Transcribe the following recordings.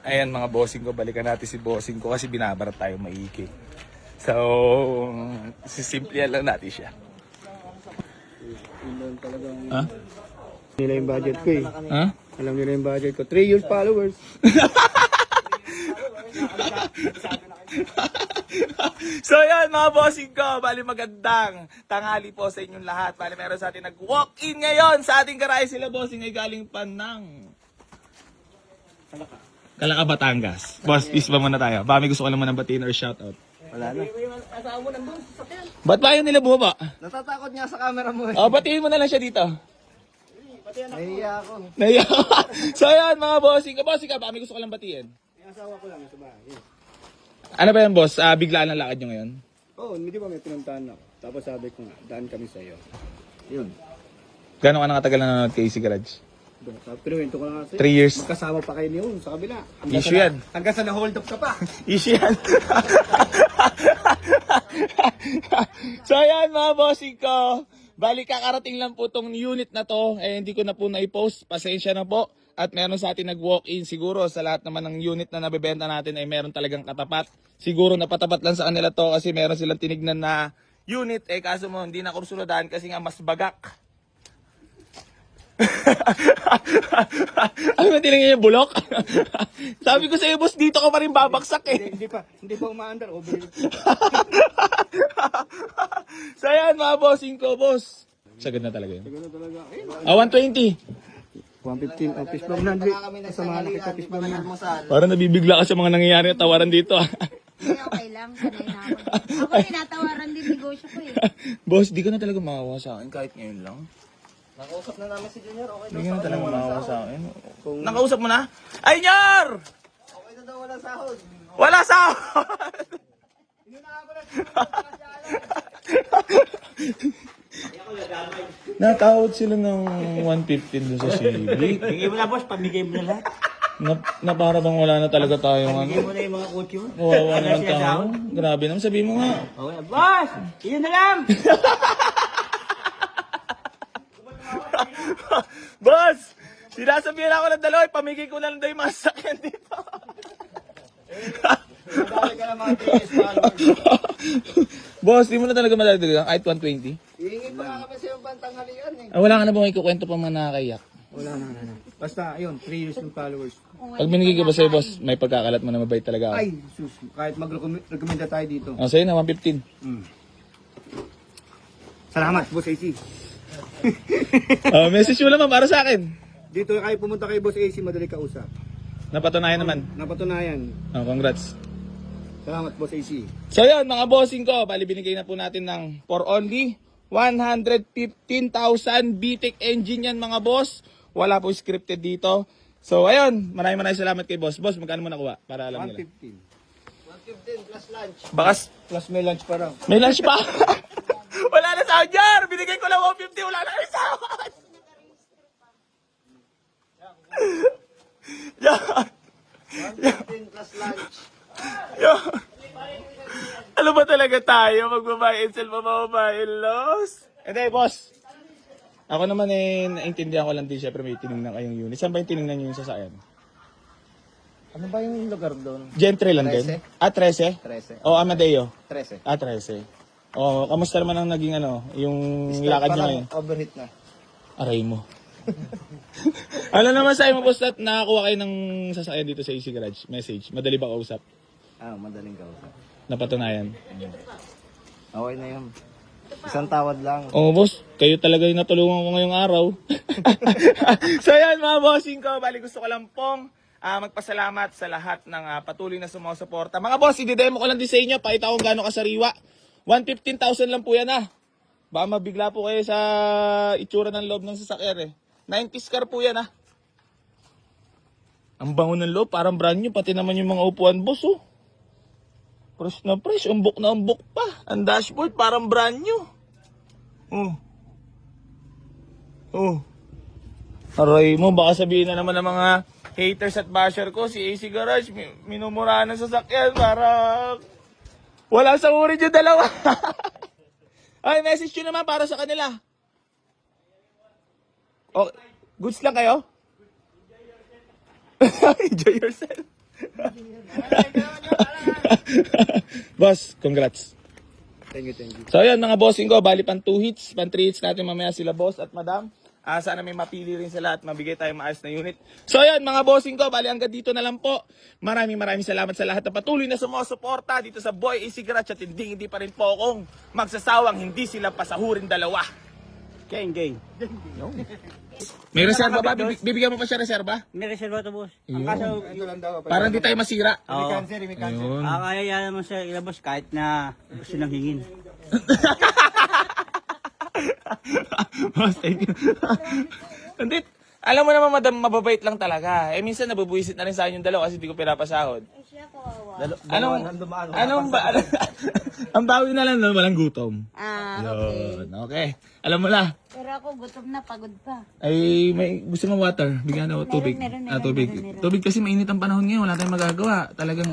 Ayan mga bossing ko, balikan natin si bossing ko kasi binabarat tayo maiki. So, sisimplihan lang natin siya. Ha? Nila yung budget ko eh. Ha? Alam nila yung budget ko. 3 years followers. So yan mga bossing ko, bali magandang tanghali po sa inyong lahat. Bali meron sa atin nag-walk-in ngayon sa ating garahe. Sila bossing ay galing pa ng Calaca, Batangas. Boss, peace ba muna tayo? Baka may gusto ko naman ng batiin or shoutout. Wala na. Ba't ba yun nila bumaba? Natatakot nga sa camera mo eh. Oh, batiin mo na lang siya dito. Nahiya ako. Naiya. So yan mga bossing ka. Bossing ka, baka may gusto ko lang batiin. Yung asawa ko lang sa bahay. Ano ba yan boss? Biglaan ang lakad nyo ngayon? Oo, hindi ba may pinuntahan ako. Tapos sabi ko nga, daan kami sa iyo. Yun. Gano'n ka nakatagal na nanonood kay AC Garage? Pero ito ko na nga 3 years. Magkasama pa kayo niyo sa kabila. Issue yan. Hanggang sa na-hold up ka pa. Issue yan. So ayan mga bossing ko. Bali kakarating lang po tong unit na to. Hindi ko na po na-post. Pasensya na po. At meron sa atin nag-walk-in. Siguro sa lahat naman ng unit na nabebenta natin ay meron talagang katapat. Siguro napatapat lang sa kanila to kasi meron silang tinignan na unit. Kaso mo hindi na kursunodaan kasi nga mas bagak. Ano ba tinignan yung bulok? Sabi ko sa iyo boss, dito ka pa rin babaksak eh. Hindi pa umaandar. Overload. So ayan mga bossing ko, boss. Sagad na talaga yun. Siguro talaga. Ayun. 120. 115 office bomb na. Kasama na kita office bomb na. Parang nabibigla ka sa mga nangyayari at tawaran dito. Hindi, okay lang. Sanay na ako. Ako tinatawaran din negosyo ko eh. Boss, di ka na talaga makawa sa akin kahit ngayon lang. Nakausap na namin si Junior. Okay Di ka na talaga makawa sa akin. Kung- Nakausap mo na? Ay, Nyor! Okay na daw wala sahod. Wala sa Natawad sila ng 115 doon sa Civic. Bigay mo na boss, pamigay mo na lahat. Na para bang wala na talaga tayong Bigay ano. mo na yung mga kotse mo. Kawawa Wala naman siya tayo. down. Grabe naman, sabihin mo nga. Okay, boss! Iyan na lang! Boss! Sinasabihan ako ng dalawa, pamigay ko na lang daw yung mga sakyan dito. Madali ka na mga 3 years followers. Boss, di mo na talaga madadagdagan kahit 120. Hihingi pa nga kami sa yung pantanghalian eh. Wala ka na ba may kukwento pa mga nakakayak? Wala na. Basta, ayun, 3 years ng followers. Pag binigay ka ba sa'yo, boss, may pagkakalat mo na mabait talaga ako. Ay, sus, kahit mag-recommenda tayo dito. Sa'yo na, 115. Salamat, Boss AC. Message mo naman para sa akin. Dito kayo pumunta kay Boss AC, madali kausap. Napatunayan naman. Napatunayan. Congrats. Salamat, Boss AC. So yun, mga bossing ko, bali binigay na po natin ng for only 115,000 BTEC engine yan mga boss. Wala po scripted dito. So ayun, maraming salamat kay boss. Boss, magkano mo nakuha para alam nila? 115 plus lunch. Bakas, Plus may lunch pa raw. may lunch pa. Wala na sa jar. Binigay ko lang 150, wala na kayo sahod. Yan. 115 plus lunch. Yan. Ano ba talaga tayo? Magbabayad sell, mababayad loss? Hindi, boss. Ako naman naintindihan ko lang din syempre may tinignan kayong unit. Saan ba yung tinignan nyo yung sasakyan? Ano ba yung lugar doon? Gentry lang din? 13? 13. O Amadeo? 13. 13. O, kamusta naman ang naging yung lakad nyo ngayon? Overheat na. Aray mo. Ano naman sa'yo mo, boss, at nakakuha kayo ng sasakyan dito sa AC Garage? Message. Madali ba kausap? Madaling kausap. Napatunayan. Okay na yun. Isang tawad lang. Oh, boss, kayo talaga yung natulungan ko ngayong araw. So yan mga bossing ko, bali gusto ko lang pong magpasalamat sa lahat ng patuloy na sumusuporta. Mga boss, i-demo ko lang din sa inyo, pakita ko gano'ng kasariwa. 115,000 lang po yan Baka mabigla po kayo sa itsura ng loob ng sasakyan 90s car po yan Ang bango ng loob, parang brand new, pati naman yung mga upuan boss Fresh na fresh, umbok na umbok pa. Ang dashboard parang brand new. Aray mo, baka sabihin na naman ng mga haters at basher ko, si AC Garage, minumura ng sasakyan para wala sa uri yung dalawa. Ay, message nyo naman para sa kanila. Okay. Goods lang kayo? Enjoy yourself. Boss, congrats. Thank you, thank you. So ayan mga bossing ko, bali pan 2 hits, pan 3 hits natin mamaya sila boss at madam. Sana may mapili rin sila at mabigay tayong maayos na unit. So ayan mga bossing ko, bali hanggang dito na lang po. Maraming salamat sa lahat na patuloy na sumusuporta dito sa Boy AC Garage at hindi pa rin po akong magsasawang hindi sila pasahurin dalawa. Gang, gang. May reserba ba? Bibigyan mo pa siya reserba? May reserva to, boss. Yun. Ang kaso, Ito lang daw. Para hindi tayo masira. Oo. Cancer, may cancer. Ayun. Kaya yan naman siya ilabas kahit na gusto nang hingin. Boss, thank you. Hindi. Alam mo naman, madam, mababait lang talaga. Minsan nabubuisit na rin sa akin yung dalawa kasi hindi ko pinapasahod. Ay, siya kawawa. Anong ang bawi na lang na walang gutom. Ah, okay. Yun, okay. Alam mo na. Pero ako gutom na, pagod pa. Ay, may gusto mo water? Bigyan ako tubig. meron, Tubig. meron. Tubig kasi mainit ang panahon ngayon. Wala tayong magagawa. Talagang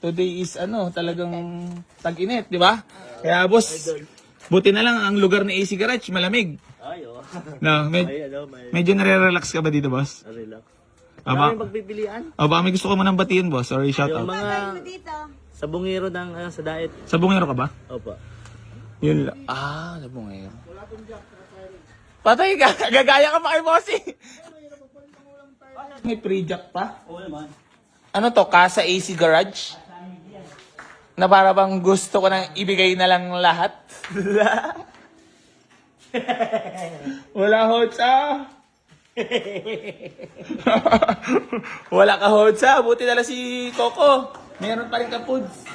today is talagang tag-init, di ba? Kaya boss, buti na lang ang lugar ni AC Garage, malamig. Ay, oo. No, medyo nare-relax ka ba dito, boss? Relax. Aba, Pagpipilian. baka may gusto ko manang batiin, boss. Sorry, shout out. Ano dito? Sa bungiro ng sa diet. Sa bungero ka ba? Opo. Yun lang. Sa bungero. Patay ka, gagaya ka pa kay bossy. May pre-jack pa? Oo naman. Ano to, Casa AC Garage? Na para bang gusto ko nang ibigay na lang lahat? Wala hotsa. Wala ka hotsa. Buti na lang si Coco. Meron pa rin ka foods.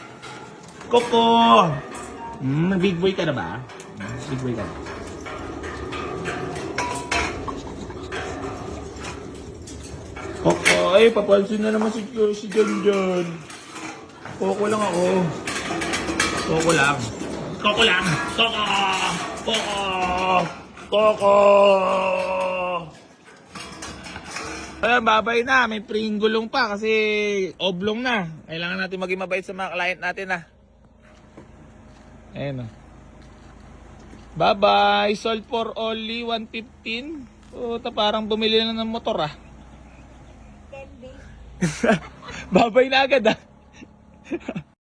Coco! Big boy ka na ba? Big boy ka na. Coco, ay papansin na naman si John John. Coco lang ako. Coco lang. Coco lang. Coco! Coco! Coco! Ayan, babay na. May pringgulong pa kasi oblong na. Kailangan natin maging mabait sa mga client natin na. Ayan o. Bye-bye. Sold for only 115. Puta, parang bumili na ng motor ah. Babay na agad ah.